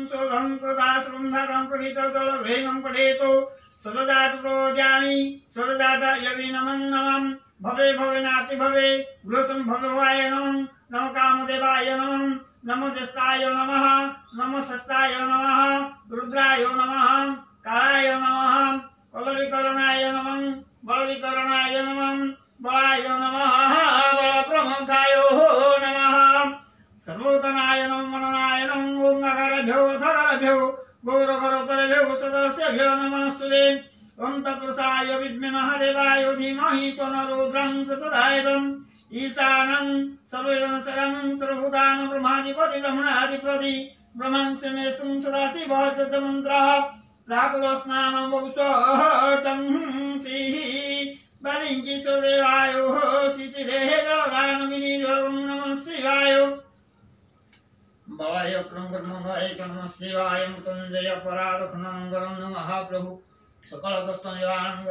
शोधं कृताश्रं धातं प्रहितदलभेदं पठेतो सदजात प्रोजानि सदजात यवि नमं नमं भवे भवेनाति भवे गृहसंभवाय नमः नमः कामदेवाय नमः नमो ज्येष्ठाय नमः नमो षष्ठाय नमः रुद्राय नमः कालाय नमः बलविकरणाय नमः बलविकरणाय नमः बलाय नमः बलप्रमुखाय नमः सर्वोत्तमाय नमः मननाय नमः ओम नगरभ्यो थगरभ्यो गौरघरोत्तरभ्यो सदर्शभ्यो नमस्तुते ओम तत्पुरुषाय विद्महे महादेवाय धीमहि तन्नो रुद्रं प्रचोदयात् ईशानं सर्ववेदनशरणं सर्वभूतानां ब्रह्माधिपति ब्रह्मणाधिपति ब्रह्मं श्रीमेष्टं सदाशिवः तन्मन्त्रः प्राप्तस्नानं बहुशोटं श्रीः बलिङ्गी सुदेवाय शिशिरेः जलदानमिनीयोगं नमः शिवाय भवाय क्रम ब्रह्मवाय नमः शिवाय मृत्युंजय परारखनं गरं नमः प्रभु सकल कष्ट निवारणं